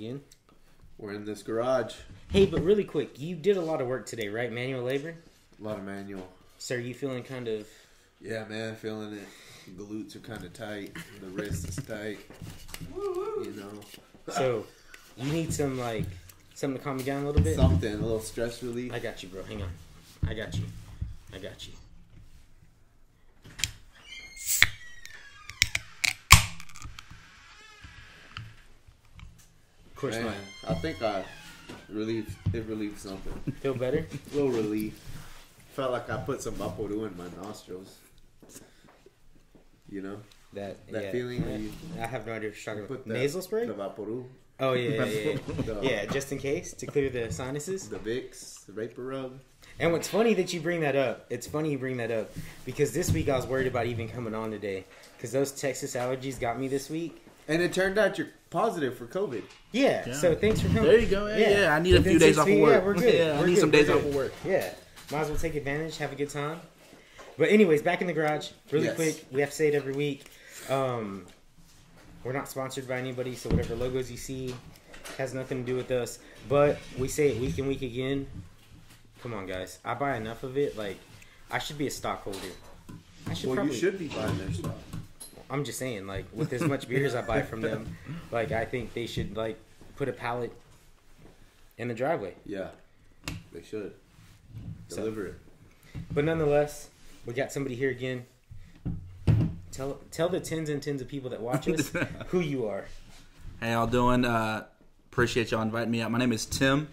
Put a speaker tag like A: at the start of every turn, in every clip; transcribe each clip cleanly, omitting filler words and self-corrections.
A: again.
B: We're in this garage.
A: Hey, but really quick, you did a lot of work today, right? Manual labor?
B: A lot of manual.
A: So are you feeling kind of...
B: Yeah, man, feeling it. The glutes are kind of tight. The wrist is tight. You know.
A: So, you need some, like, something to calm you down a little bit?
B: Something, a little stress relief.
A: I got you, bro. Hang on. I got you. I got you. Of course
B: Man,
A: not.
B: I think it relieved something.
A: Feel better?
B: A little relief. Felt like I put some Vaporu in my nostrils. You know? That
A: yeah,
B: feeling
A: yeah.
B: where you
A: I have no idea what you're talking
B: put
A: about. Nasal spray?
B: The Vaporu.
A: Oh, yeah.
B: The-
A: Yeah, just in case, to clear the sinuses.
B: The Vicks, the Vapor Rub.
A: And what's funny that you bring that up, it's funny you bring that up, because this week I was worried about even coming on today, because those Texas allergies got me this week.
B: And it turned out you're positive for COVID.
A: Yeah, so thanks for coming.
C: There you go. Yeah, I need a
A: Within
C: few days
A: 6
C: off of
A: feet,
C: work.
A: Yeah, we're good.
C: Yeah,
A: We're
C: I need
A: good.
C: some days
A: We're
C: off
A: good.
C: of work.
A: Yeah, might as well take advantage, have a good time. But anyways, back in the garage, really
B: Yes.
A: quick, we have to say it every week. We're not sponsored by anybody, so whatever logos you see has nothing to do with us. But we say it week and week again. Come on, guys. I buy enough of it. Like, I should be a stockholder.
B: You should be buying their stuff.
A: I'm just saying, like, with as much beers I buy from them, like, I think they should, like, put a pallet in the driveway.
B: Yeah, they should. Deliver it.
A: But nonetheless, we got somebody here again. Tell the tens and tens of people that watch us who you are.
C: Hey, y'all doing? Appreciate y'all inviting me out. My name is Tim.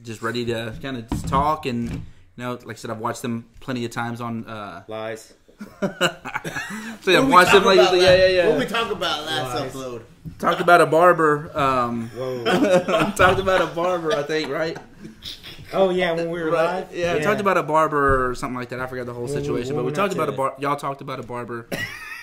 C: Just ready to kind of talk and, you know, like I said, I've watched them plenty of times on.
A: Lies.
C: So yeah, I've watched them lately. Yeah.
B: What we talk about last
A: Lies.
B: upload?
C: Talked about a barber.
A: Whoa.
C: Talked about a barber, I think, right?
A: Oh, yeah, when we were
C: Right.
A: live?
C: Yeah, talked about a barber or something like that. I forgot the whole situation, but we
A: we're
C: talked
A: not
C: about
A: to-
C: y'all talked about a barber.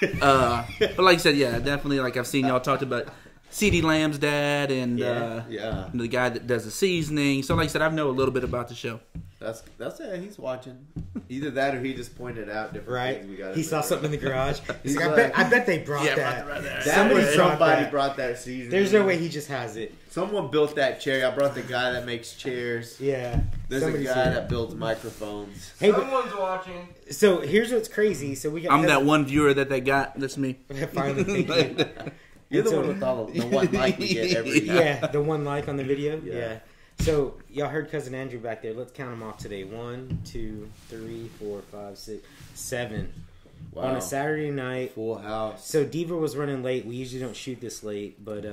C: But like I said, yeah, definitely. Like I've seen y'all talked about C.D. Lamb's dad and
B: Yeah.
C: the guy that does the seasoning. So like I said, I know a little bit about the show.
B: That's it. He's watching. Either that or he just pointed out different things we got.
A: He saw something in the garage. He's
B: He's
A: like,
B: like-
A: I bet they brought that.
B: Somebody brought that season.
A: There's no way he just has it.
B: Someone built that chair. I brought the guy that makes chairs.
A: Yeah.
B: There's
A: Somebody's
B: a guy
A: here.
B: that builds microphones.
A: Hey, but,
D: Someone's watching.
A: so here's what's crazy. So we got
C: I'm that one viewer that they got. That's me.
A: Finally, thank you.
B: You're the
A: so-
B: one with all the one like we get every
A: Yeah, the one like on the video.
B: Yeah.
A: Yeah. So y'all heard cousin Andrew back there. Let's count them off today. 1, 2, 3, 4, 5, 6, 7.
B: Wow.
A: On a Saturday night.
B: Full house.
A: So Diva was running late. We usually don't shoot this late, but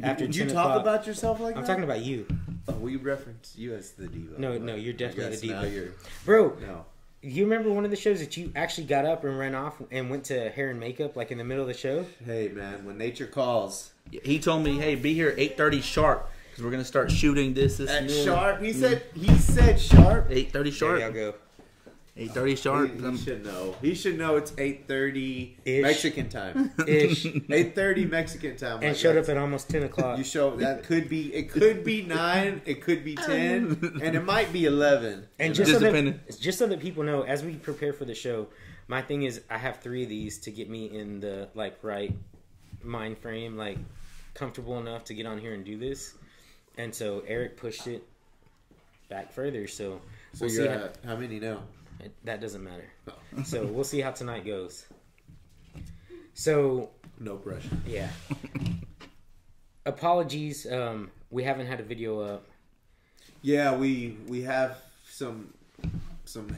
A: after
B: Did
A: 10
B: you
A: o'clock,
B: talk about yourself like
A: I'm
B: that?
A: talking about you,
B: Oh, we reference you as the diva.
A: No, you're definitely
B: I guess
A: the diva.
B: now you're,
A: bro.
B: no.
A: You remember one of the shows that you actually got up and ran off and went to hair and makeup like in the middle of the show?
B: Hey man, when nature calls.
C: He told me, "Hey, be here at 8:30 sharp because we're gonna start shooting this
B: At
C: morning."
B: sharp, he said sharp.
C: 8:30 sharp.
A: There y'all go.
C: 8:30 sharp.
B: He should know. He should know it's 8:30
A: Ish.
B: Mexican time.
A: Ish.
B: 8:30 Mexican time.
A: And showed up at almost 10 o'clock.
B: You show that could be 9, it could be 10, and it might be 11.
A: And
C: Just depending.
A: just so that people know, as we prepare for the show, my thing is I have 3 of these to get me in the like right mind frame, like comfortable enough to get on here and do this. And so Eric pushed it back further. So
B: So
A: we'll
B: you're
A: see.
B: at how many now?
A: That doesn't matter. So we'll see how tonight goes. So
B: No pressure.
A: yeah. Apologies. We haven't had a video up.
B: Yeah, we have some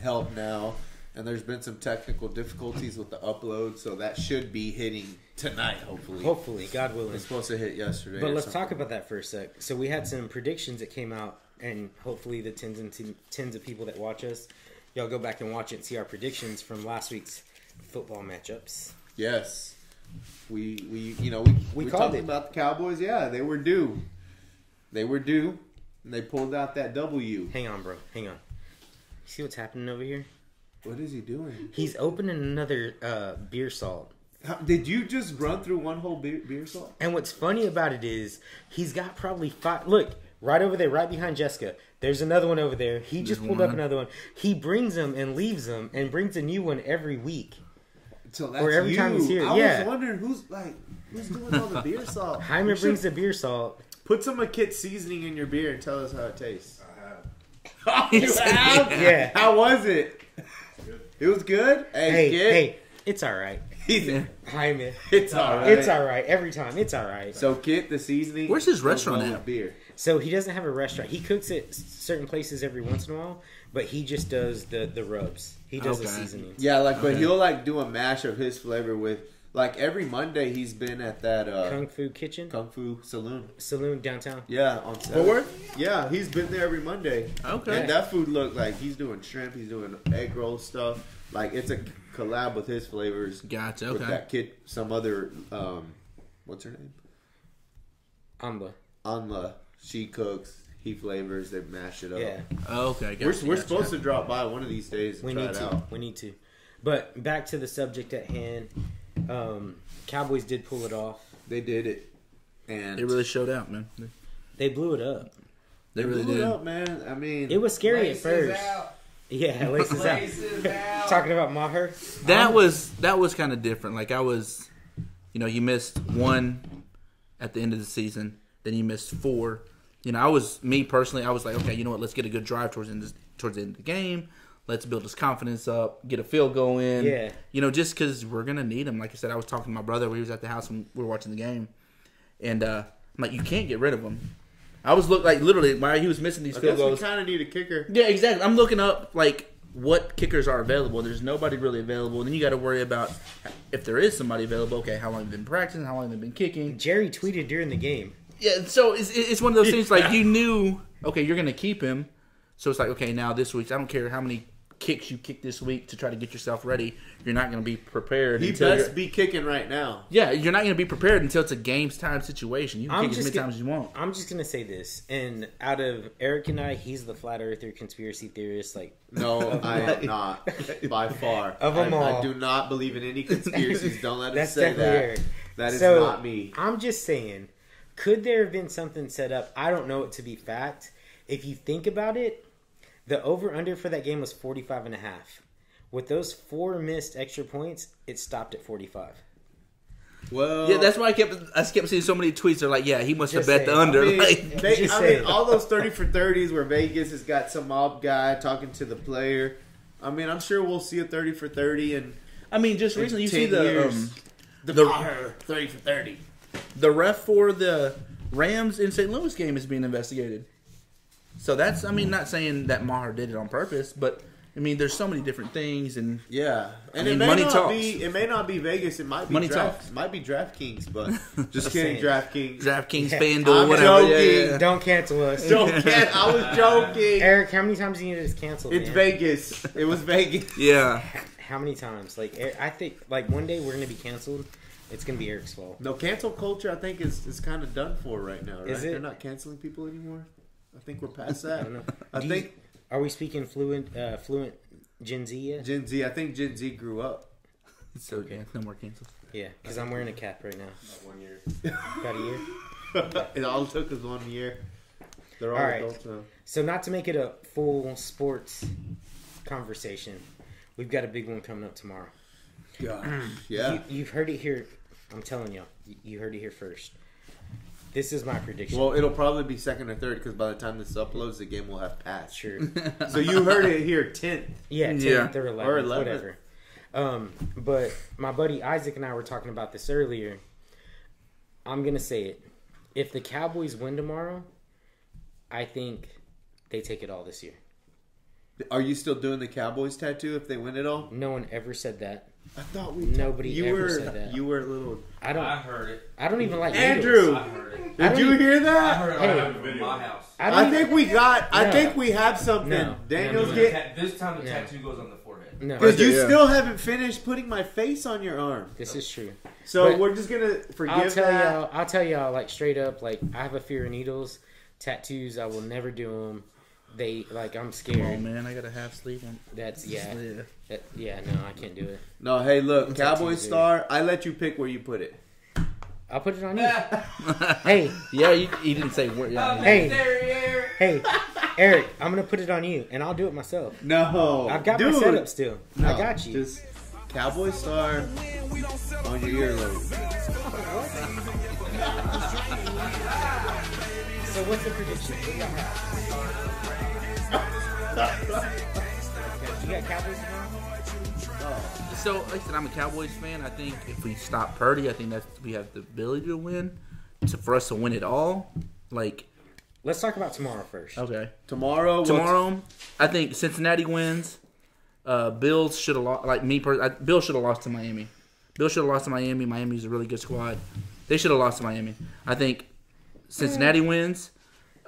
B: help now, and there's been some technical difficulties with the upload, so that should be hitting tonight, hopefully.
A: Hopefully, God
B: It
A: willing.
B: was supposed to hit yesterday.
A: But
B: or
A: let's
B: something.
A: talk about that for a sec. So we had some predictions that came out, and hopefully the tens of people that watch us, y'all go back and watch it and see our predictions from last week's football matchups.
B: Yes. We
A: We
B: were
A: called
B: talking
A: it.
B: about the Cowboys. Yeah, they were due. They were due, and they pulled out that W.
A: Hang on, bro. Hang on. You see what's happening over here?
B: What is he doing?
A: He's opening another beer salt.
B: Did you just run through one whole beer salt?
A: And what's funny about it is he's got probably 5. Look, right over there, right behind Jessica. There's another one over there. He just pulled up another one. He brings them and leaves them and brings a new one every week.
B: So that's
A: Or every
B: you.
A: time he's here,
B: I
A: yeah.
B: was wondering who's doing all the beer salt.
A: Jaime
B: You should
A: brings the beer salt.
B: put some of Kit's seasoning in your beer and tell us how it tastes.
C: You have?
A: Yeah.
B: How was it? It was good.
A: Hey,
B: Kit.
A: hey, it's all right.
B: He's-
A: Jaime,
B: it's all right.
A: it's all right. Every time, it's all right.
B: So Kit, the seasoning.
C: Where's his
B: goes
C: restaurant
B: well
C: at?
B: with beer.
A: So he doesn't have a restaurant. He cooks at certain places every once in a while, but he just does the rubs. He does the
C: Okay.
A: seasonings.
B: Yeah, like, but
C: Okay.
B: he'll like do a mash of his flavor with, like, every Monday he's been at that
A: Kung Fu Kitchen
B: Kung Fu Saloon.
A: Saloon downtown.
B: Yeah, on
C: Fort
B: Saturday.
C: Worth?
B: Yeah, he's been there every Monday.
C: Okay.
B: And that food looked like he's doing shrimp, he's doing egg roll stuff. Like, it's a collab with his flavors.
C: Gotcha.
B: With
C: Okay.
B: that kid, some other, what's her name?
A: Amba.
B: Anla. She cooks, he flavors, they mash it up.
A: Yeah,
C: Okay.
B: We're
C: Gotcha.
B: supposed to drop by one of these days and
A: we
B: try
A: need
B: it
A: to.
B: out.
A: We need to. But back to the subject at hand. Cowboys did pull it off.
B: They did it. And
C: They really showed out, man.
A: They blew it up.
C: They really
B: blew it
C: did.
B: up, man. I mean,
A: It was scary
D: Laces
A: at first.
D: out.
A: Yeah, laces out.
D: Laces out.
A: Talking about Maher.
C: That was kind of different. Like I was, you missed one at the end of the season, then you missed 4. I was me personally. I was like, okay, you know what? Let's get a good drive towards the end of the game. Let's build his confidence up, get a field goal in.
A: Yeah.
C: Just because we're gonna need him. Like I said, I was talking to my brother when he was at the house when we were watching the game, and I'm like, you can't get rid of him. I was literally while he was missing these
B: I
C: field
B: guess we
C: goals.
B: kind of need a kicker.
C: Yeah, exactly. I'm looking up like what kickers are available. There's nobody really available. And then you got to worry about if there is somebody available. Okay, how long have they been practicing? How long have they been kicking?
A: Jerry tweeted during the game.
C: Yeah, so it's one of those things like you knew. Okay, you're gonna keep him. So it's like okay, now this week I don't care how many kicks you kick this week to try to get yourself ready. You're not gonna be prepared.
B: He
C: until
B: best
C: you're-
B: be kicking right now.
C: Yeah, you're not gonna be prepared until it's a games time situation. You can kick as many times as you want.
A: I'm just gonna say this, and out of Eric and I, he's the flat earther conspiracy theorist. Like,
B: No, I am not. By far.
A: Of them all.
B: I do not believe in any conspiracies. Don't let us
A: that's
B: say
A: definitely
B: that.
A: Eric.
B: That is
A: So,
B: not me.
A: I'm just saying, could there have been something set up? I don't know it to be fact. If you think about it, the over-under for that game was 45.5. With those 4 missed extra points, it stopped at 45.
B: Well,
C: Yeah, that's why I kept seeing so many tweets. They're like, yeah, he must have
A: Just
C: bet the
A: saying.
C: under.
B: I mean,
C: Like,
A: Just saying.
B: all those 30 for 30s where Vegas has got some mob guy talking to the player. I mean, I'm sure we'll see a 30 for 30 and
C: I mean, just recently you see
B: 10
C: the
B: years.
C: the-
B: Maher 30 for 30.
C: the ref for the Rams in St. Louis game is being investigated. So that's, I mean, not saying that Maher did it on purpose, but I mean, there's so many different things, and
B: Yeah, and
C: mean,
B: it may
C: money
B: not
C: talks.
B: be. It may not be Vegas. It might be
C: Money
B: Draft,
C: talks.
B: Might be DraftKings, but just
A: Just
B: kidding.
A: saying.
B: DraftKings.
C: DraftKings,
A: Yeah.
C: FanDuel,
B: I'm
C: whatever.
B: joking.
C: Yeah.
A: Don't cancel us.
B: I was joking.
A: Eric, how many times do you need us canceled?
B: It's
A: man?
B: Vegas. It was Vegas.
C: Yeah.
A: How many times? Like, I think, like, one day we're gonna be canceled. It's gonna be Eric's fault.
B: No, cancel culture. I think is kind of done for right now. Right?
A: Is it?
B: They're not canceling people anymore. I think we're past that.
A: I don't know.
B: I
A: Do
B: think
A: you- are we speaking fluent Gen Z yet?
B: Gen Z. I think Gen Z grew up.
C: So, yeah, no more cancels.
A: Yeah, because I'm wearing a cap right now.
D: 1 year.
A: About a year.
B: It all took us 1 year. They're all,
A: All right.
B: adults now.
A: So not to make it a full sports conversation, we've got a big one coming up tomorrow.
B: Yeah.
A: You've heard it here. I'm telling y'all, you heard it here first. This is my prediction.
B: Well, it'll probably be second or third because by the time this uploads, the game will have passed.
A: Sure.
B: So you heard it here, 10th.
A: Yeah, 10th
C: Yeah.
A: or 11th,
B: Or 11th.
A: whatever. But my buddy Isaac and I were talking about this earlier. I'm going to say it. If the Cowboys win tomorrow, I think they take it all this year.
B: Are you still doing the Cowboys tattoo if they win it all?
A: No one ever said that.
B: I thought we.
A: Nobody
B: you
A: ever
B: were,
A: said that.
B: You were a little.
A: I
D: I
A: don't.
D: heard it.
A: I don't even like
B: Andrew!
A: needles.
D: I heard it.
A: I
B: Did
A: don't
B: you
A: even-
B: hear
D: I
B: that?
D: heard it
A: Hey.
D: from my house.
A: don't
B: I
A: even-
B: think we got. I
A: No.
B: think we have something.
A: No.
B: Daniel's
A: No.
B: get.
D: This time the
A: No.
D: tattoo goes on the forehead.
A: No,
B: Because you
C: Yeah.
B: still haven't finished putting my face on your arm.
A: this is true.
B: So
A: But
B: we're just gonna forgive
A: I'll tell
B: that.
A: y'all. I'll tell y'all like straight up. Like I have a fear of needles, tattoos. I will never do them. They like I'm
C: Oh,
A: scared.
C: man, I got a half sleeve on.
A: That's yeah. No, I can't do it.
B: No, hey, look,
A: I'm
B: Cowboy
A: tattooed,
B: star. I let you pick where you put it.
A: I'll put it on you. Hey,
C: Yeah, he didn't say where. Yeah,
A: Hey.
D: Derriere.
A: hey, Eric, I'm gonna put it on you, and I'll do it myself.
B: No,
A: I've got
B: dude.
A: my setup still.
B: No,
A: I got you.
B: Just Cowboy Star on your earlobe.
A: So what's the prediction? What do y'all have? You got Cowboys tomorrow?
C: So, like I said, I'm a Cowboys fan. I think if we stop Purdy, I think that we have the ability to win. For us to win it all, like.
A: Let's talk about tomorrow first.
C: Okay.
B: Tomorrow,
C: I think Cincinnati wins. Bills should have lost. Like me, Bill should have lost to Miami. Bill should have lost to Miami. Miami's a really good squad. They should have lost to Miami. I think Cincinnati wins.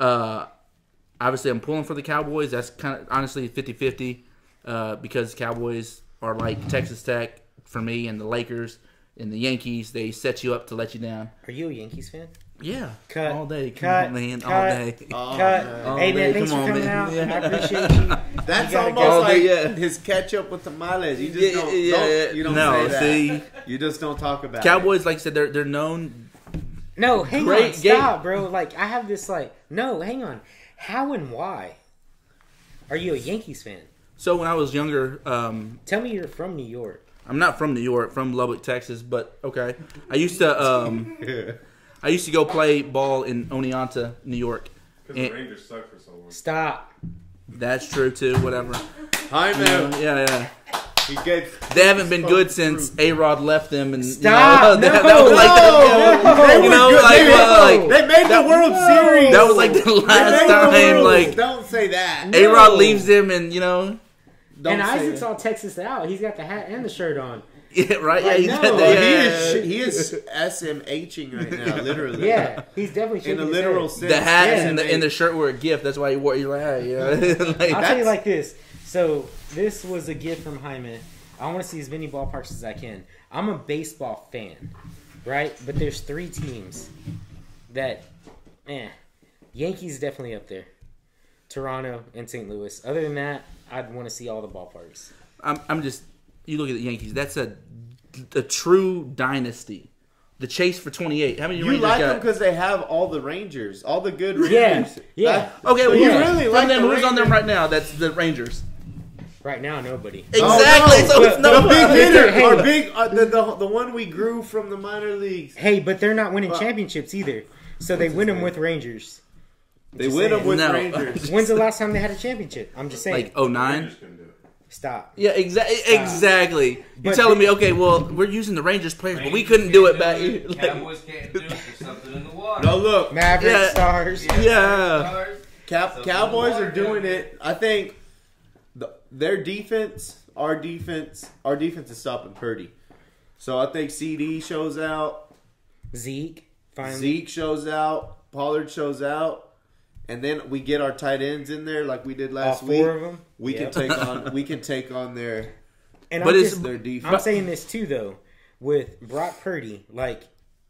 C: Obviously, I'm pulling for the Cowboys. That's kind of honestly 50-50 because Cowboys are like Texas Tech for me, and the Lakers and the Yankees. They set you up to let you down.
A: Are you a Yankees fan?
C: Yeah,
A: Cut.
C: all day,
A: Cut.
C: Come on, man,
A: Cut.
C: all day.
A: Cut.
C: All
A: Hey,
C: day.
A: man, thanks
C: Come
A: for
C: on,
A: coming
C: man.
A: out.
C: Yeah.
A: I appreciate you.
B: That's
A: You gotta
B: almost
A: go.
B: like
C: Yeah.
B: his ketchup with tamales. You just don't you don't
C: no,
B: say that.
C: see,
B: You just don't talk about
C: Cowboys, like I said, they're known.
A: No, hang
C: Great
A: on. Stop, bro. Like, I have this, like, no, hang on. How and why are you a Yankees fan?
C: So when I was younger,
A: Tell me you're from New York.
C: I'm not from New York, from Lubbock, Texas, but okay. I used to go play ball in Oneonta, New York.
E: Because the Rangers suck for so long.
A: Stop.
C: That's true too. Whatever.
B: Hi, man.
C: Yeah.
B: He gets
C: They haven't been good since A-Rod left them, and
A: Stop.
C: that
A: No.
C: was like
B: They
C: you
B: were
C: know,
B: good.
C: like,
B: They
C: well,
B: they made the World Series.
C: that was like the last time. Like
B: don't say that.
C: A-Rod leaves them, and you know,
B: Don't
A: And
B: say
A: Isaac's
B: that.
A: all Texas out. He's got the hat and the shirt on.
C: yeah, right?
A: Like,
C: Yeah,
A: no.
B: He is SMHing right now, literally.
A: Yeah, he's definitely shaking
B: In a
A: his
B: literal
A: head.
B: sense.
C: The hat
A: Yeah.
C: and the shirt were a gift. That's why he wore. You're like, yeah. Like,
A: I'll tell you like this. So this was a gift from Hyman. I want to see as many ballparks as I can. I'm a baseball fan, right? But there's 3 teams that, Yankees definitely up there. Toronto and St. Louis. Other than that, I'd want to see all the ballparks.
C: I'm just. You look at the Yankees. That's a true dynasty. The chase for 28. How many
B: You
C: Rangers
B: like
C: got?
B: them because they have all the Rangers, all the good
A: Yeah,
B: Rangers.
A: yeah.
C: Okay,
B: So
C: well,
B: you
C: yeah.
B: really
C: From
B: like
C: them,
B: the
C: who's on them
B: Rangers?
C: right now? That's the Rangers.
A: Right now, nobody.
C: Exactly.
B: no.
C: So it's
B: The
C: no
B: big hitter,
A: Hey.
B: our big, the one we grew from the minor leagues.
A: Hey, but they're not winning championships either. So they win them with Rangers.
B: They
A: Just
B: win them
A: saying.
B: with
C: No.
B: Rangers.
A: When's the last time they had a championship? I'm just saying.
C: like 09.
E: Rangers couldn't do it.
A: Stop.
C: Yeah, exactly. You're
A: But
C: telling me, okay, well, we're using the Rangers players, but we couldn't do it back. Like,
D: Cowboys can't do it. There's something in the water.
B: No, look,
A: Maverick
C: Yeah.
A: Stars.
C: Yeah.
B: Cowboys are doing it. I think their defense, our defense is stopping Purdy. So I think CD shows out,
A: Zeke. Finally.
B: Zeke shows out, Pollard shows out, and then we get our tight ends in there like we did last
A: All
B: week.
A: 4 of them.
B: We
A: Yep.
B: can take on their
A: And
C: But
A: I'm,
C: it's-
A: just,
B: their defense.
A: I'm saying this too, though, with Brock Purdy. Like,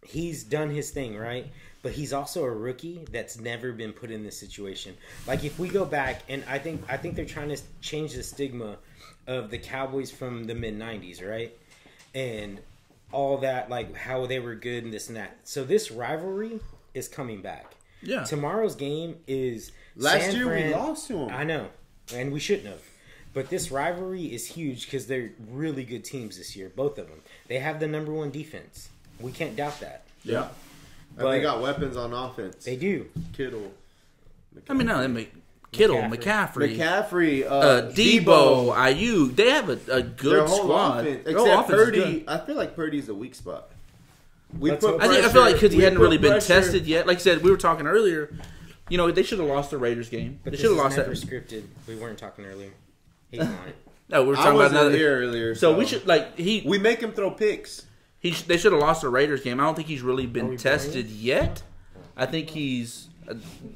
A: he's done his thing, right? But he's also a rookie that's never been put in this situation. Like, if we go back, and I think they're trying to change the stigma of the Cowboys from the mid '90s, right? And all that, like how they were good and this and that. So this rivalry is coming back.
C: Yeah.
A: Tomorrow's game is
B: Last
A: San
B: year we
A: Fran-
B: lost to 'em.
A: I know, and we shouldn't have. But this rivalry is huge because they're really good teams this year, both of them. They have the number 1 defense. We can't doubt that.
B: Yeah.
A: But
B: And they got weapons on offense.
A: They do.
B: Kittle.
C: I mean, no, they make Kittle, McCaffrey,
B: McCaffrey,
C: Debo, Ayuk. They have a
B: their
C: good
B: whole
C: squad.
B: offense.
C: Their whole
B: Except
C: offense is
B: Purdy,
C: good.
B: I feel like Purdy's a weak spot.
A: Let's hope-
C: I feel like because he
B: we
C: hadn't
B: put
C: really been
B: pressure-
C: tested yet. Like I said, we were talking earlier. You know, they should have lost the Raiders game.
A: But
C: They
A: this
C: should
A: is
C: have lost
A: never
C: that.
A: scripted. We weren't talking earlier. He's on it.
C: No, we were
B: I
C: talking about
B: wasn't
C: another.
B: here earlier,
C: So we should like
B: we make him throw picks.
C: They should have lost the Raiders game. I don't think he's really
A: Are
C: been
A: we
C: tested yet. I think he's,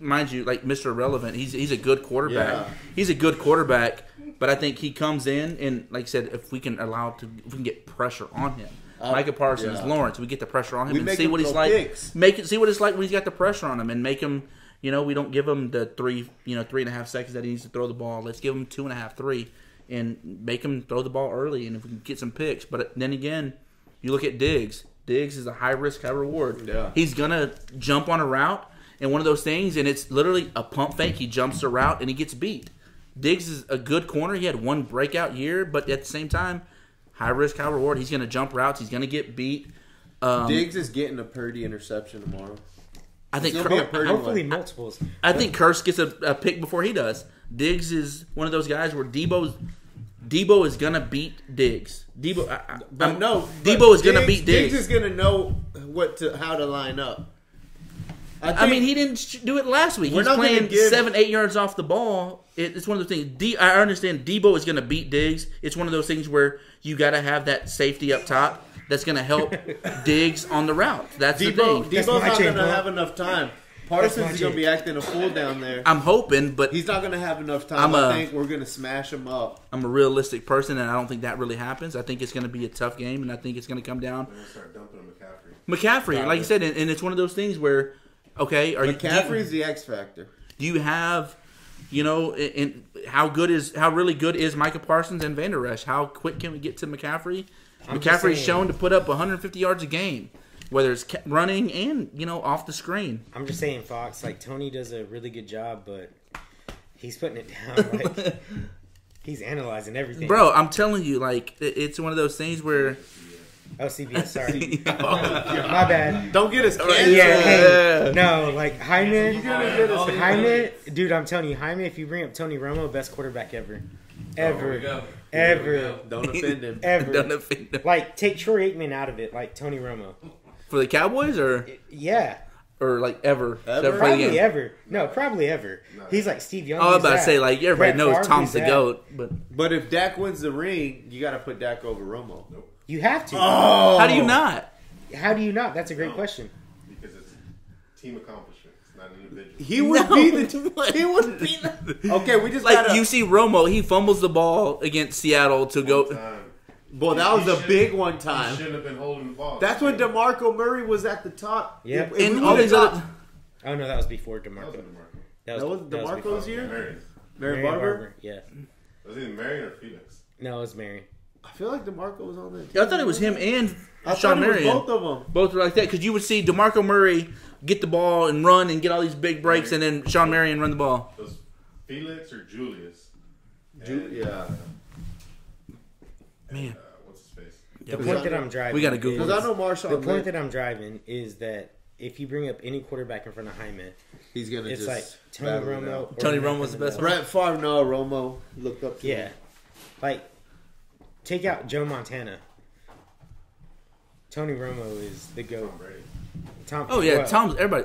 C: mind you, like Mr. Irrelevant. He's a good quarterback.
B: Yeah.
C: He's a good quarterback, but I think he comes in and, like I said, if we can if we can get pressure on him. Micah Parsons,
B: yeah.
C: Lawrence, we get the pressure on him
B: We
C: and
B: make
C: see
B: him
C: what he's
B: throw
C: like.
B: picks.
C: See what it's like when he's got the pressure on him, and make him. You know, we don't give him the 3.5 seconds that he needs to throw the ball. Let's give him 2.5, 3, and make him throw the ball early. And if we can get some picks, but then again, you look at Diggs. Diggs is a high risk, high reward.
B: Yeah.
C: He's gonna jump on a route and one of those things, and it's literally a pump fake. He jumps the route and he gets beat. Diggs is a good corner. He had one breakout year, but at the same time, high risk, high reward. He's going to jump routes. He's going to get beat.
B: Diggs is getting a Purdy interception tomorrow.
C: I think
B: It's gonna be a Purdy
A: Hopefully
B: one.
A: multiples.
C: I think Kurtz gets a pick before he does. Diggs is one of those guys where Debo is going to beat Diggs. Debo is going to beat Diggs.
B: Diggs is going to know how to line up.
C: I mean, he didn't do it last week.
B: We're
C: He's
B: not gonna
C: playing
B: give-
C: 7-8 yards off the ball. It's one of those things. I understand Debo is going to beat Diggs. It's one of those things where you got to have that safety up top that's going to help Diggs on the route. That's the thing.
B: Debo's
A: That's
B: not
A: my
B: going
A: chain,
B: to
A: bro.
B: have enough time.
A: my
B: Parsons is going to be
A: chain.
B: acting a fool down there.
C: I'm hoping, but
B: He's not going to have enough time. I think we're going to smash him up.
C: I'm a realistic person, and I don't think that really happens. I think it's going to be a tough game, and I think it's going to come down.
E: They're gonna start dumping on McCaffrey.
C: McCaffrey, like you said, and it's one of those things where, okay,
B: McCaffrey's the X factor.
C: do you have, in how really good is Micah Parsons and Van Der Esch? How quick can we get to McCaffrey?
A: I'm just
C: McCaffrey's
A: saying.
C: shown to put up 150 yards a game, whether it's running and off the screen.
A: I'm just saying, Fox. Like Tony does a really good job, but he's putting it down. Like he's analyzing everything.
C: Bro, I'm telling you, like it's one of those things where
A: Oh, CBS. Sorry. My bad.
B: Don't get us canceled.
A: Yeah. Hey, no, like Jaime.
B: us-
A: Jaime, dude, I'm telling you, Jaime. If you bring up Tony Romo, best quarterback ever, ever, ever,
B: Don't offend him.
A: ever.
C: Don't offend them.
A: Like take Troy Aikman out of it, like Tony Romo.
C: For the Cowboys or
A: Yeah,
C: like ever.
B: Ever?
C: For the
A: probably
C: game?
A: ever. No, probably ever. He's like Steve Young.
C: I was
A: who's
C: about to
A: that?
C: say, like, everybody
A: Brett
C: knows
A: Favre,
C: Tom's
A: who's
C: the
A: that?
C: GOAT, but
B: But if Dak wins the ring, you got to put Dak over Romo.
A: You have to.
B: Oh,
C: how do you not?
A: How do you not? That's a great question.
E: Because it's team accomplishment. It's not individual.
B: He would
C: No.
B: be the. He would be the. Okay, we just
C: Like,
B: gotta.
C: you see Romo, he fumbles the ball against Seattle to go.
E: Time.
B: Boy, that was
E: He
B: a
E: should-
B: big one
E: He
B: time.
E: shouldn't have been holding the ball.
B: That's when DeMarco Murray was at the top.
A: Yeah.
B: If we
C: And
B: were
C: all
B: the
C: these
B: top-
C: other.
A: Oh no, that was before
E: That
A: DeMarco.
E: wasn't DeMarco.
B: That was DeMarco's
A: before.
B: year?
E: Marion.
B: Mary Barber.
A: Yeah.
E: Was it either Marion or Felix?
A: No, it was Mary.
B: I feel like DeMarco was on that.
C: I thought it was him and
B: I
C: Sean
B: thought it was
C: Marion.
B: both of them.
C: Both were like that because you would see DeMarco Murray get the ball and run and get all these big breaks, and then Sean Marion run the ball.
E: It was Felix or Julius?
B: Yeah.
C: Man,
E: What's his face?
A: The point that I'm driving.
C: We gotta Google
B: Because
A: is-
B: I know Marshawn.
A: The point
B: Lynch,
A: that I'm driving is that if you bring up any quarterback in front of Jaime,
B: he's gonna
A: it's
B: just
A: like Tony
B: battle it
A: Romo.
B: out.
A: or
C: Tony
A: Nathan
C: Romo's the best
A: Miller.
B: Brett Favre, no, Romo looked up to
A: Yeah,
B: him.
A: like take out Joe Montana. Tony Romo is the goat.
E: Tom Brady.
A: Tom.
C: oh yeah,
A: well,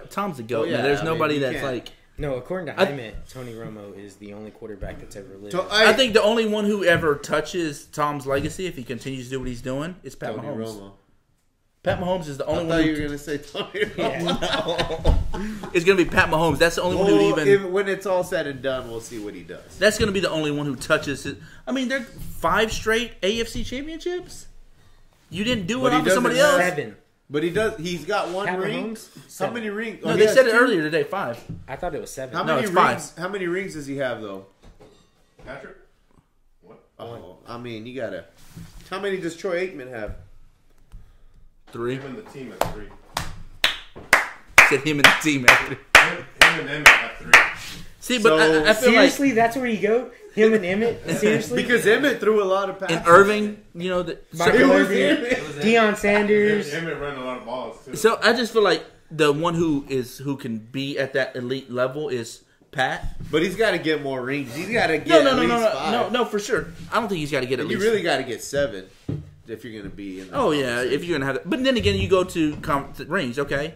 C: Tom's the goat.
B: Oh, yeah,
C: man. There's
B: I mean,
C: nobody
B: you
C: that's
B: can't-
C: like.
A: No, according to
C: I-
A: Jaime, Tony Romo is the only quarterback that's ever lived.
C: I think the only one who ever touches Tom's legacy, if he continues to do what he's doing, is Pat
B: Tony
C: Mahomes.
B: Romo.
C: Pat Mahomes is the
B: I
C: only
B: thought
C: one.
B: you were
C: Who
B: gonna say Tony Romo.
A: Yeah.
C: it's gonna be Pat Mahomes. That's the only one who
B: Well,
C: even.
B: when it's all said and done, we'll see what he does.
C: That's gonna be the only one who touches it. I mean, they're 5 straight AFC championships. You didn't do
B: But
C: it
B: he
C: off of somebody
B: doesn't
C: else.
A: 7.
B: But he does. He's got one
A: Pat
B: ring.
A: Mahomes?
B: How
A: 7.
B: many rings?
C: No,
B: Oh,
C: they
B: he has
C: said it
B: 2?
C: earlier today. 5.
A: I thought it was 7.
B: How
C: No,
B: many
C: it's
B: rings?
C: 5.
B: How many rings does he have though?
E: Patrick? What?
B: Oh, I mean, you gotta. How many does Troy Aikman have?
C: 3.
E: Him and the team at 3.
C: Said him and the team after.
E: Him and Emmett at 3.
C: See, but
B: So,
C: I feel
A: Seriously, that's where you go. Him and Emmett. Seriously,
B: Because Emmett threw a lot of passes.
C: like in Irving, the
A: Michael
B: It was
A: Irvin,
B: Emmett.
A: Deion Sanders.
E: Emmett ran a lot of balls too.
C: So I just feel like the one who can be at that elite level is Pat.
B: But he's got to get more rings. He's got to get
C: No,
B: at least 5.
C: no, for sure. I don't think he's got to get at
B: You
C: least.
B: really got to get 7 if you're gonna be in. The
C: Oh yeah, if you're gonna have that. But then again, you go to rings. Okay,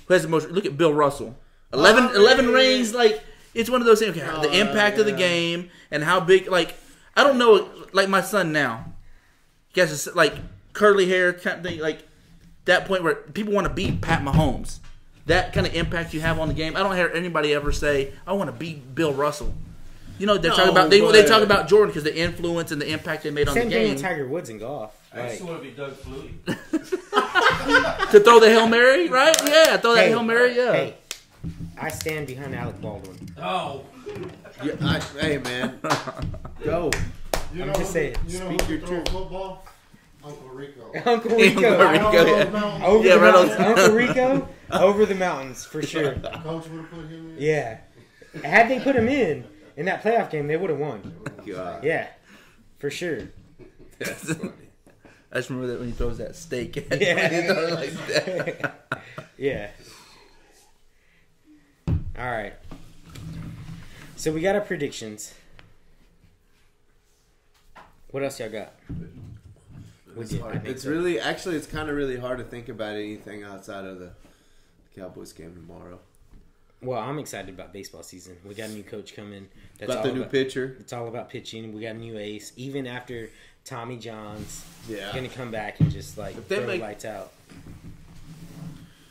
C: who has the most? Look at Bill Russell. 11 rings. Like it's one of those things. Okay, the impact of the
B: yeah.
C: game and how big. Like I don't know. Like my son now, he has this, like curly hair kind of thing. Like that point where people want to beat Pat Mahomes. That kind of impact you have on the game. I don't hear anybody ever say, "I want to beat Bill Russell." They talk about they talk about Jordan because the influence and the impact they made on
A: Same
C: the
A: thing
C: game.
A: with Tiger Woods in golf.
D: I
A: Like,
D: just want to be Doug Flutie.
C: To throw the Hail Mary, right? Yeah, throw that
A: hey,
C: Hail Mary, yeah.
A: Hey, I stand behind Alec Baldwin.
D: Oh,
B: Yeah, hey man, go.
F: You
A: I'm
F: know
A: just
F: who-
A: saying,
F: You know
B: speak
F: who
B: your
F: can throw
B: truth.
F: football? Uncle Rico.
A: Uncle Rico.
C: Uncle Rico, yeah.
A: Over
C: Yeah,
A: the
C: right on-
A: mountains. Uncle Rico over the mountains for sure.
F: Coach would have put him in.
A: Yeah. Had they put him in that playoff game, they would have won.
B: God.
A: Yeah, for sure.
C: I just remember that when he throws that steak at
A: Yeah.
C: when he throws it like that.
A: Yeah. All right. So we got our predictions. What else y'all got? We did. I think
B: It's
A: so.
B: really, actually, it's kind of really hard to think about anything outside of the Cowboys game tomorrow.
A: Well, I'm excited about baseball season. We got a new coach coming.
B: About the new pitcher.
A: It's all about pitching. We got a new ace. Even after Tommy John's
B: Yeah.
A: going to come back and just like
B: If they
A: throw
B: make-
A: lights out.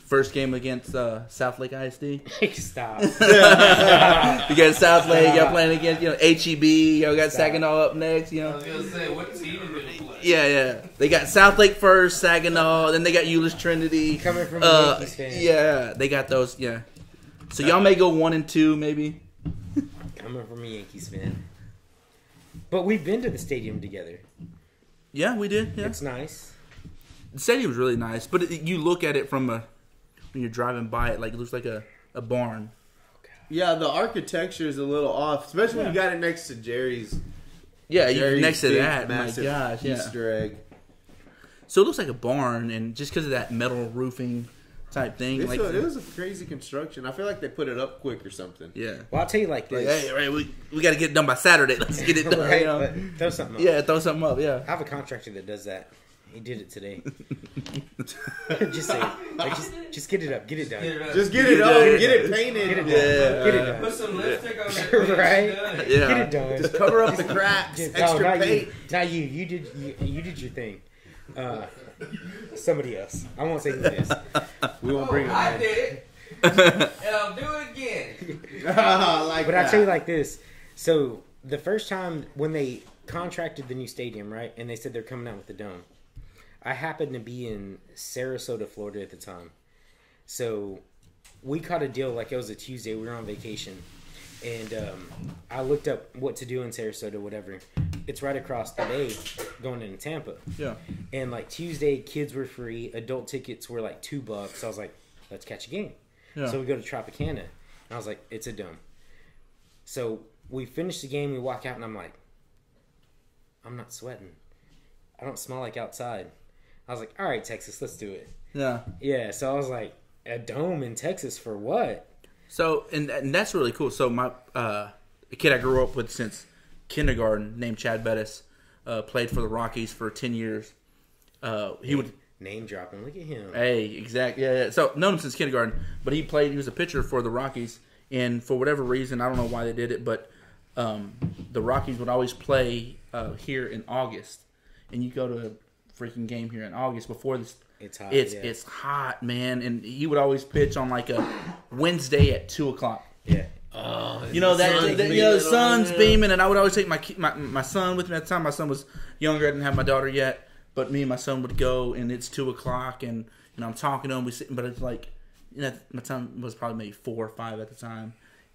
C: First game against South Lake ISD.
A: Stop.
C: You got South Lake. Y'all playing against HEB. Y'all got Saginaw up next.
D: I was gonna say, what team is gonna play?
C: Yeah. They got South Lake first, Saginaw. Then they got Euless Trinity.
A: Coming from a Yankees fan.
C: Yeah, they got those. Yeah. So y'all may go 1-2, maybe.
A: Coming from a Yankees fan. But we've been to the stadium together.
C: Yeah, we did. Yeah.
A: It's nice.
C: The stadium's really nice, but you look at it from when you're driving by it, like it looks like a barn.
B: Yeah, the architecture is a little off, especially when you got it next to Jerry's.
C: Yeah,
B: Jerry's
C: next to
B: big,
C: that. My
B: massive
C: gosh, yeah.
B: Easter egg.
C: So it looks like a barn, and just because of that metal roofing type thing, like
B: It was a crazy construction. I feel like they put it up quick or something.
C: yeah.
A: Well, I'll tell you like
C: Like,
A: this.
C: hey, right, we got to get it done by Saturday. Let's get it done.
A: Right,
C: you know?
A: but throw something up.
C: Yeah, throw something up. Yeah.
A: I have a contractor that does that. He did it today. Just say it. Like, just get it up. Get it done.
D: Get it up.
B: Just get it up.
A: Get
B: Get
A: it
B: it painted.
A: Get it done.
C: Yeah.
A: Get it
D: Put
A: done.
D: some lipstick on that.
A: Right?
D: Done.
C: Yeah.
A: Get it done.
B: Just cover up the cracks.
A: Just-
B: Extra
A: not
B: paint.
A: you. Not you. You did your thing. Somebody else. I won't say who it is.
B: We won't
D: Oh,
B: bring him
D: I
B: in.
D: did it, and I'll do it again.
B: like
A: But
B: that.
A: I'll tell you like this. So the first time when they contracted the new stadium, right, and they said they're coming out with the dome, I happened to be in Sarasota, Florida at the time. So we caught a deal like it was a Tuesday. We were on vacation. And I looked up what to do in Sarasota, whatever. It's right across the bay going into Tampa.
C: Yeah.
A: And like Tuesday, kids were free. Adult tickets were like $2. So I was like, let's catch a game.
C: Yeah.
A: So we go to Tropicana. And I was like, it's a dome. So we finish the game. We walk out, and I'm like, I'm not sweating. I don't smell like outside. I was like, all right, Texas, let's do it.
C: Yeah.
A: Yeah. So I was like, a dome in Texas for what?
C: So and that's really cool. So my a kid I grew up with since kindergarten named Chad Bettis played for the Rockies for 10 years. He would
A: Name dropping. Look at him.
C: Hey, exactly. Yeah. So known him since kindergarten, but he was a pitcher for the Rockies, and for whatever reason, I don't know why they did it, but the Rockies would always play here in August, and you go to a freaking game here in August before this.
A: It's hot.
C: It's hot, man, and he would always pitch on like a Wednesday at 2:00.
A: Yeah.
C: You know that,
B: sun's
C: the
B: beaming
C: sun's
B: on him.
C: beaming, and I would always take my son with me at the time. My son was younger; I didn't have my daughter yet. But me and my son would go, and it's 2:00, and I'm talking to him. We sit, but it's like, my son was probably maybe 4 or 5 at the time,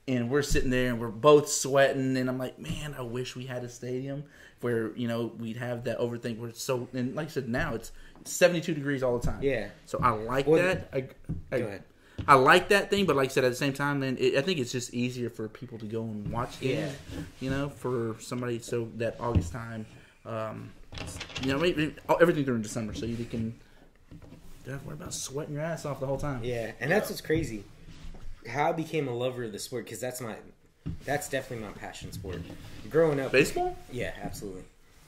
C: and we're sitting there, and we're both sweating, and I'm like, man, I wish we had a stadium where we'd have that overthink. We're so, and like I said, now it's 72 degrees all the time.
A: Yeah.
C: So I like
A: Well,
C: that.
A: Go ahead.
C: I like that thing, but like I said, at the same time, then I think it's just easier for people to go and watch games. For somebody so that August time, maybe everything during December, so you can don't have to worry about sweating your ass off the whole time.
A: Yeah, and that's what's crazy. How I became a lover of the sport, because that's definitely my passion sport. Growing up,
C: Baseball?
A: Yeah, absolutely.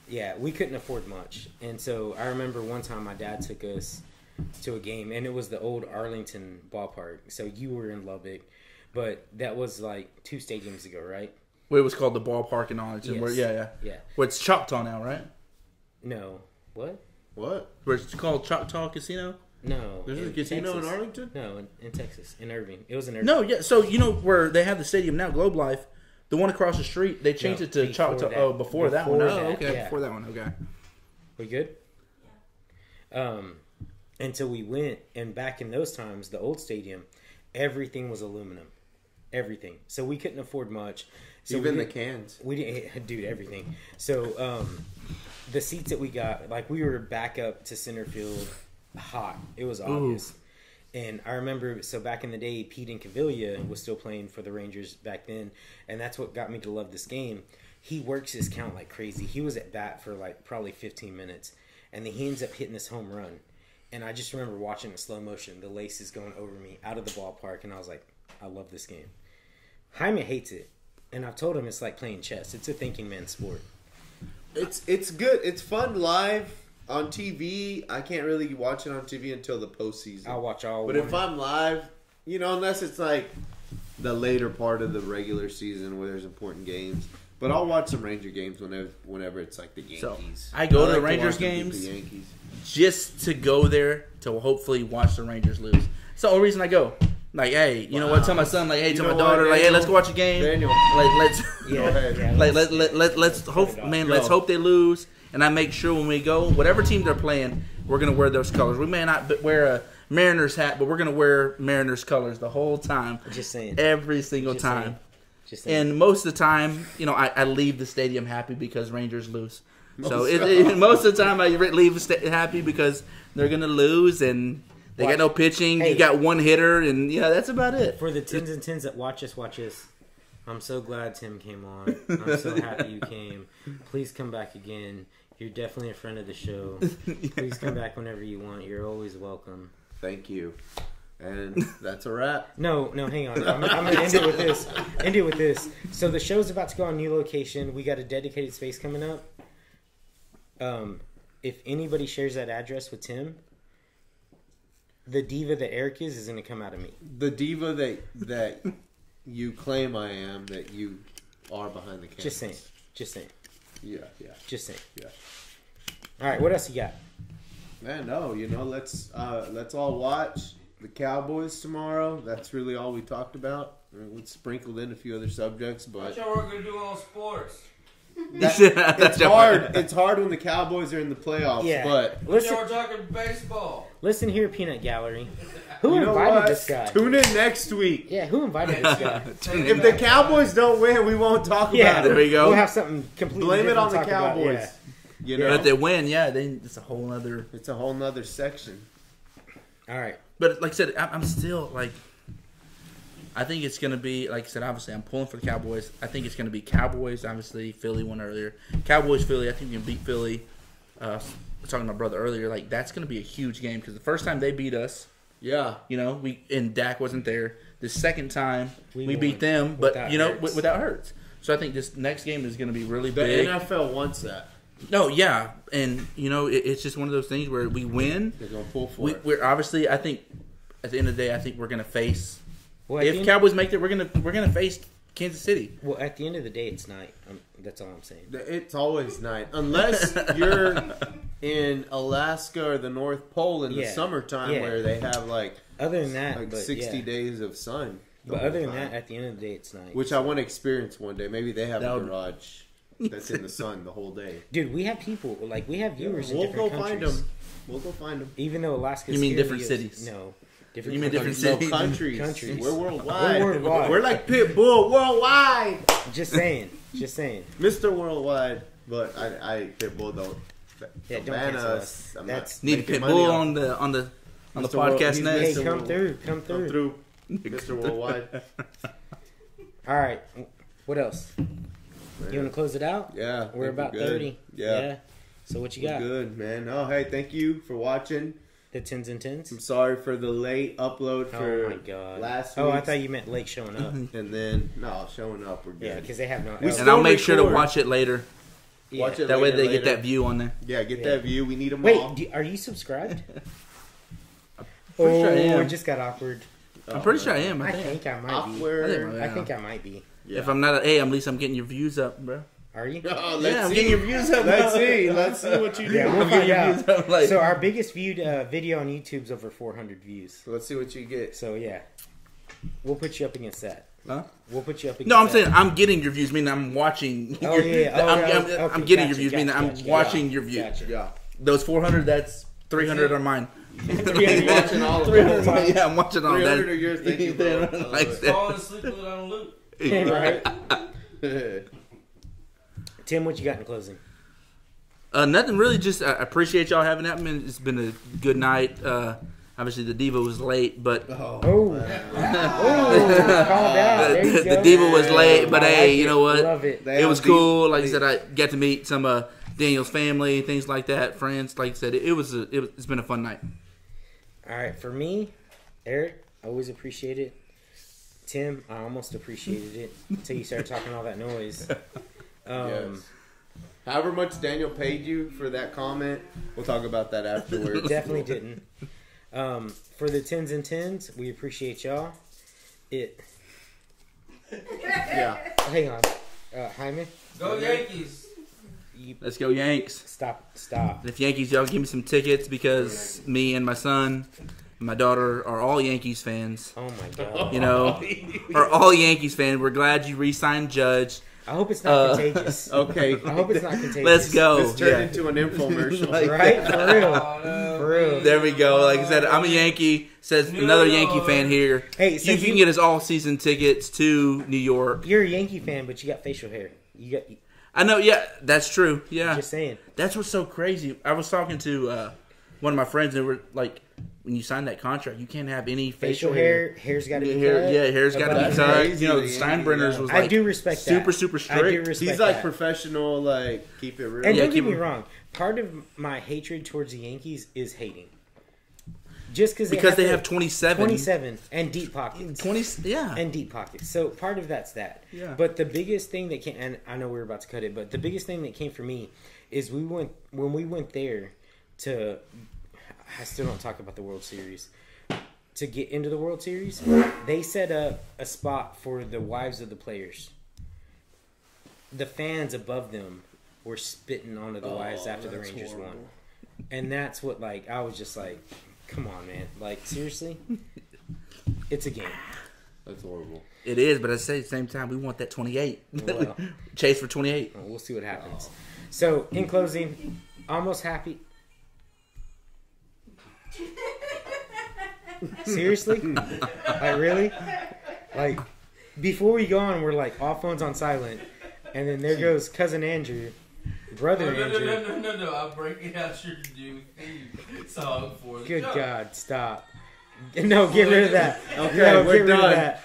A: Yeah, we couldn't afford much, and so I remember one time my dad took us to a game, and it was the old Arlington ballpark. So you were in Lubbock, but that was like 2 stadiums ago, right?
C: Well, it was called the ballpark in Arlington.
A: Yes.
C: Where, yeah.
A: Yeah.
C: Well, it's Choctaw now, right?
A: No. What?
B: What?
C: Where it's called Choctaw Casino.
A: No.
B: There's a
A: in
B: casino
A: Texas.
B: in Arlington?
A: No, in Texas, in Irving. It was in Irving.
C: No, yeah. So where they have the stadium now, Globe Life, the one across the street, they changed
A: No,
C: it to
A: before
C: Choctaw.
A: that.
C: Oh, before that one.
A: Before
C: Oh,
A: that,
C: okay.
A: yeah.
C: Before that one. Okay.
A: We good? And so we went, and back in those times, the old stadium, everything was aluminum. Everything. So we couldn't afford much. So
B: Even
A: we
B: the
A: didn't-
B: cans.
A: We didn't, dude, everything. So the seats that we got, like we were back up to center field hot. It was August. And I remember, so back in the day, Pete Incaviglia was still playing for the Rangers back then, and that's what got me to love this game. He works his count like crazy. He was at bat for like probably 15 minutes, and then he ends up hitting this home run. And I just remember watching in slow motion, the laces going over me out of the ballpark, and I was like, I love this game. Jaime hates it, and I've told him it's like playing chess. It's a thinking man's sport.
B: It's good. It's fun live on TV. I can't really watch it on TV until the postseason.
A: I'll watch all.
B: But if I'm live, unless it's like the later part of the regular season where there's important games. But I'll watch some Ranger games whenever it's like the Yankees.
C: So, I go to the
B: like
C: Rangers
B: watch them beat
C: games.
B: the Yankees.
C: Just to go there to hopefully watch the Rangers lose. It's the only reason I go. Like, hey, you know what? Tell my son, like, hey, tell my daughter, like, hey, let's go watch a game.
B: Daniel,
C: Like, let's,
A: yeah,
C: like, let's hope, man, let's hope they lose. And I make sure when we go, whatever team they're playing, we're gonna wear those colors. We may not wear a Mariners hat, but we're gonna wear Mariners colors the whole time,
A: Just saying.
C: every single
A: Just
C: time.
A: saying. Just saying.
C: And most of the time, I leave the stadium happy because Rangers lose. So most of the time, I leave happy because they're gonna lose and they got no pitching.
A: Hey.
C: You got one hitter, and that's about it.
A: For the 10s and 10s that watch us. I'm so glad Tim came on. I'm so happy you came. Please come back again. You're definitely a friend of the show. Please come back whenever you want. You're always welcome.
B: Thank you. And that's a wrap.
A: No, hang on. I'm going to end it with this. So the show's about to go on new location. We got a dedicated space coming up. If anybody shares that address with Tim, the diva that Eric is going to come out of me.
B: The diva that you claim I am, that you are behind the camera.
A: Just saying.
B: Yeah.
A: Just saying.
B: Yeah.
A: All right, what else you got?
B: Man, no, let's all watch the Cowboys tomorrow. That's really all we talked about. We sprinkled in a few other subjects, but
D: What y'all working to do on sports?
B: it's hard. It's hard when the Cowboys are in the playoffs.
A: Yeah.
B: But
A: Listen,
D: Y'all were talking baseball.
A: listen here, Peanut Gallery. Who
B: you know
A: invited
B: what?
A: this guy?
B: Tune in next week.
A: Yeah, who invited this guy?
B: If the Cowboys don't win, we won't talk
A: Yeah,
B: about
C: there
B: it.
C: we go.
A: We'll have something completely
B: Blame it
A: different
B: on
A: to
B: the
A: talk about,
B: Cowboys.
A: yeah.
C: But if they win, then it's a whole other.
B: It's a whole nother section.
A: All right.
C: But like I said, I'm still like. I think it's going to be, like I said, obviously I'm pulling for the Cowboys. I think it's going to be Cowboys, obviously. Philly won earlier. Cowboys, Philly, I think we can beat Philly. I was talking to my brother earlier. Like, that's going to be a huge game because the first time they beat us,
B: Yeah.
C: and Dak wasn't there. The second time we
A: won
C: beat them, but,
A: without Hurts.
C: without Hurts. So I think this next game is going to be really
B: The
C: big.
B: NFL wants that.
C: No, yeah. And, it's just one of those things where we win.
B: They're going to pull for it.
C: We're obviously, I think, at the end of the day, I think we're going to face.
A: Well, at the
C: If
A: end-
C: Cowboys make it, we're gonna face Kansas City.
A: Well, at the end of the day, it's night. That's all I'm saying.
B: It's always night. Unless you're in Alaska or the North Pole in the
A: Yeah.
B: summertime
A: Yeah.
B: where they have like
A: Other than that, but
B: 60
A: yeah.
B: days of sun. the
A: But
B: whole
A: other than
B: time.
A: that, at the end of the day, it's night.
B: Which I want to experience one day. Maybe they have
C: That
B: a
C: would-
B: garage that's in the sun the whole day.
A: Dude, we have people we have viewers in
B: We'll
A: different
B: go find
A: countries.
B: them. We'll go find them.
A: Even though Alaska's
C: You mean
A: here,
C: different
A: we-
C: cities?
A: No, different.
C: You mean
A: countries.
C: different
B: No,
C: cities?
B: countries. We're worldwide.
A: We're worldwide.
B: We're like Pitbull worldwide.
A: Just saying.
B: Mr. Worldwide. But I Pitbull don't.
A: Yeah, don't
B: ban
A: cancel
B: us.
A: us.
B: I'm
A: That's-
B: not
C: Need
B: making
C: Pitbull
B: money off-
C: on the
B: Mr. World-
C: podcast
B: he's
C: next.
A: Hey,
B: Mr.
A: come
B: World-
A: through.
B: Come through, Mr. Worldwide.
A: All right. What else? You want to close it out?
B: Yeah, I
A: We're
B: think
A: about
B: good.
A: 30.
B: Yeah.
A: So what you
B: We're
A: got?
B: good, man. Oh, hey, thank you for watching.
A: The 10s and 10s?
B: I'm sorry for the late upload for
A: Oh my god.
B: last
A: Oh, I
B: week's.
A: thought you meant late showing up.
B: And then, no, showing up, we're good.
A: Yeah, because they have no.
B: We
A: oh,
C: And I'll
B: Still
C: make sure to
B: record.
C: watch it later.
A: yeah.
B: Watch it
C: That way
B: later,
C: they get
B: later.
C: that view on there.
B: Yeah, get
A: Yeah.
B: that view. We need them all.
A: Wait, are you subscribed?
C: Pretty sure I am.
A: It just got awkward.
C: I'm pretty sure I am.
A: I
C: I think.
A: think I might be.
B: Awkward.
A: I think I might be.
B: Yeah.
C: If I'm not, at least I'm getting your views up, bro.
A: Are you?
B: Oh,
C: Yeah, I'm
B: see.
C: getting your views up.
B: Let's
C: bro.
B: see. Let's see what you do.
A: Yeah, we'll
C: I'm getting
A: find
C: your
A: out.
C: views up. Like,
A: So our biggest viewed video on YouTube's over 400 views.
B: Let's see what you get.
A: So yeah, we'll put you up against that.
C: Huh?
A: We'll put you up against
C: No, I'm
A: that.
C: saying I'm getting your views, meaning I'm watching.
A: Oh,
C: your-
A: yeah. Oh,
C: I'm,
A: yeah.
C: I'm-
A: Okay,
C: I'm getting
A: gotcha,
C: your views, meaning
A: gotcha,
C: I'm
A: gotcha.
C: watching your views.
A: Gotcha.
B: Yeah.
C: Those 400, that's 300 are mine.
B: You're watching all of
C: 300
B: them.
C: yeah, I'm watching all
B: 300
C: that.
B: are yours. Thank you, bro. I love
C: Like
B: it.
C: that.
D: Falling asleep with it on loop.
A: Right. Tim, what you got in closing?
C: Nothing really. Just I appreciate y'all having that. Man, it's been a good night. Obviously, the diva was late, but
A: Oh, calm down. There you
C: the
A: go.
C: diva was late. But
A: I
C: hey,
A: like
C: you
A: it.
C: know what?
A: Love it.
B: They
C: It was
B: don't beat-
C: cool. Like I said, I got to meet some Daniel's family, things like that, friends. Like I said, it's been a fun night.
A: All right, for me, Eric, I always appreciate it. Tim, I almost appreciated it until you started talking all that noise.
B: Yes. However much Daniel paid you for that comment, we'll talk about that afterwards.
A: Definitely didn't. For the 10s and 10s, we appreciate y'all.
B: Yeah.
A: Hang on. Jaime?
D: Go Yankees.
C: Let's go Yanks.
A: Stop.
C: And if Yankees, y'all give me some tickets because me and my son and my daughter are all Yankees fans.
A: Oh my God.
C: You know, are all Yankees fans. We're glad you re-signed Judge.
A: I hope it's not contagious.
B: Okay.
A: I hope it's not contagious.
C: Let's go.
B: This turned into an infomercial.
A: Right? For real.
D: Oh, no.
A: For real.
C: There we go. Like I said, I'm a Yankee. Says another Yankee fan here.
A: Hey, so
C: you can get us all season tickets to New York.
A: You're a Yankee fan, but you got facial hair.
C: I know. Yeah, that's true. Yeah,
A: Just saying.
C: that's what's so crazy. I was talking to one of my friends, and we're like, when you sign that contract, you can't have any facial hair.
A: Hair's got to be
C: Hair,
A: cut.
C: yeah, hair's got to be
B: That's
C: cut.
B: crazy,
C: You know,
B: the
C: Steinbrenner's
B: Yankee,
C: was
A: I
C: like
A: do respect that.
C: super strict.
A: I do respect
B: He's like
A: that.
B: professional, like, keep it real.
A: And
C: Yeah,
A: don't get
C: keep
A: me
C: him-
A: wrong. Part of my hatred towards the Yankees is hating. Just
C: because they
A: to-
C: have 27.
A: 27 and deep pockets.
C: 20, yeah.
A: And deep pockets. So part of that's that.
C: Yeah.
A: But the biggest thing that came, and I know we're about to cut it, but the biggest thing that came for me is when we went there to, I still don't talk about the World Series, to get into the World Series, they set up a spot for the wives of the players. The fans above them were spitting onto the wives after the Rangers won. And that's what, like, I was just like, come on, man. Like, seriously? It's a game.
B: That's horrible.
C: It is, but at the same time, we want that 28.
A: Well.
C: Chase for 28.
A: We'll see what happens. So, in closing, almost happy. Seriously? Like, really? Like, before we go on, we're like, all phones on silent. And then there goes Cousin Andrew, Brother Andrew.
D: No. I'm breaking out your new theme song for the
A: Good
D: show.
A: God, stop. No, get rid of that.
B: Okay,
A: No,
B: we're
A: get rid of
B: done.
A: that.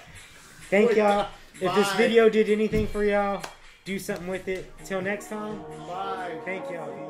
A: Thank y'all. If this
B: Bye.
A: video did anything for y'all, do something with it. Till next time.
B: Bye.
A: Thank y'all.